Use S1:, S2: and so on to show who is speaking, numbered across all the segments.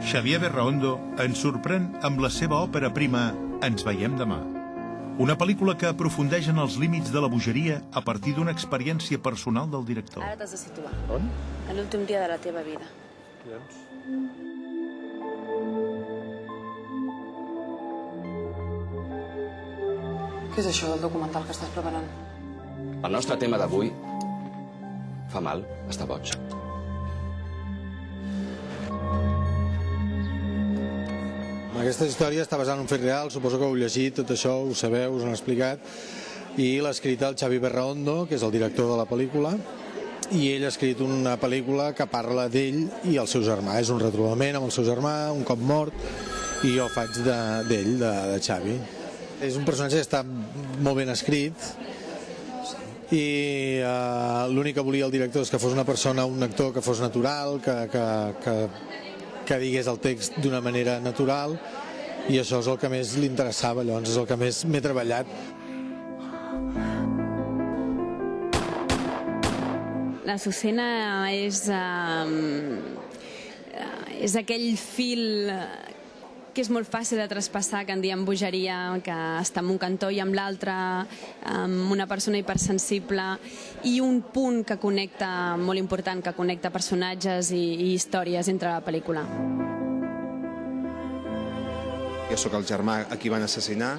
S1: Xavier Berraondo ens sorprèn amb la seva òpera prima Ens veiem demà. Una pel·lícula que aprofundeix en els límits de la bogeria a partir d'una experiència personal del director.
S2: Ara t'has de situar.
S3: On?
S2: En l'últim dia de la teva vida.
S3: Doncs...
S4: Què és això del documental que estàs preparant?
S5: El nostre tema d'avui fa mal, està boig.
S6: Aquesta història està basada en un fet real, suposo que ho heu llegit, tot això ho sabeu, us ho han explicat, i l'ha escrit el Xavi Berraondo, que és el director de la pel·lícula, i ell ha escrit una pel·lícula que parla d'ell i el seu germà. És un retrobament amb el seu germà, un cop mort, i jo faig d'ell, de Xavi. És un personatge que està molt ben escrit, i l'únic que volia el director és que fos una persona, un actor que fos natural, que digués el text d'una manera natural, i això és el que més li interessava, llavors és el que més m'he treballat.
S7: La Azucena és aquell fil que és molt fàcil de traspassar, que en diem bogeria, que està en un cantó i amb l'altre, amb una persona hipersensible, i un punt que connecta, molt important, que connecta personatges i històries entre la pel·lícula.
S8: Jo sóc el germà a qui van assassinar,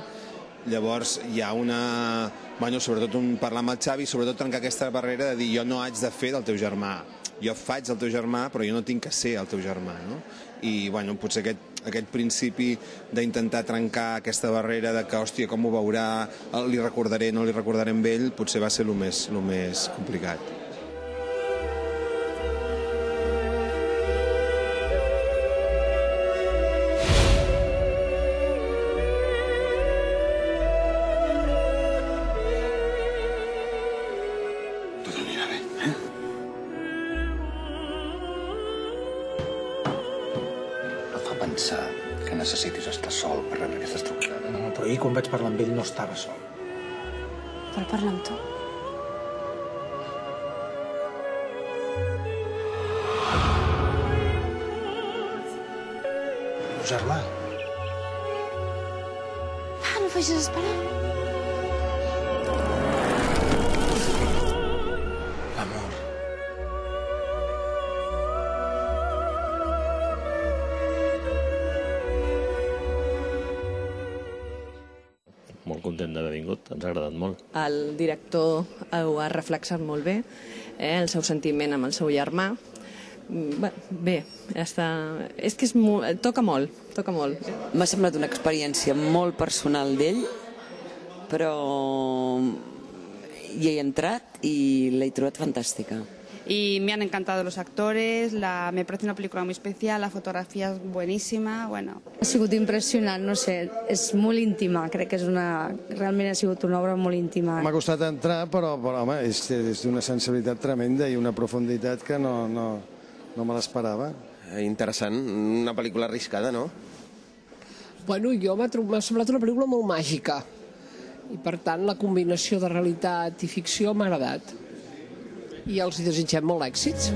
S8: llavors hi ha una... Bueno, sobretot parlar amb el Xavi, sobretot trencar aquesta barrera de dir jo no haig de fer del teu germà. Jo faig del teu germà, però jo no tinc que ser el teu germà, no? I, bueno, potser aquest principi d'intentar trencar aquesta barrera de que, hòstia, com ho veurà, li recordaré, no li recordaré amb ell, potser va ser el més complicat.
S9: Pensar que necessitis estar sol per rebre aquestes trucades.
S3: No, però ahir quan vaig parlar amb ell no estava sol.
S2: Vol parlar amb tu?
S3: El germà.
S2: Va, no facis esperar.
S3: L'amor.
S10: Molt content d'haver vingut, ens ha agradat molt.
S4: El director ho ha reflexat molt bé, el seu sentiment amb el seu germà. Bé, és que toca molt, toca molt.
S11: M'ha semblat una experiència molt personal d'ell, però hi he entrat i l'he trobat fantàstica.
S12: Y me han encantado los actores, me parece una película muy especial, la fotografía es buenísima, bueno.
S13: Ha sigut impressionant, no sé, és molt íntima, crec que realment ha sigut una obra molt íntima.
S6: M'ha costat entrar, però home, és d'una sensibilitat tremenda i una profunditat que no me l'esperava.
S5: Interessant, una pel·lícula arriscada, no?
S14: Bueno, m'ha semblat una pel·lícula molt màgica i per tant la combinació de realitat i ficció m'ha agradat i els desitgem molt èxits.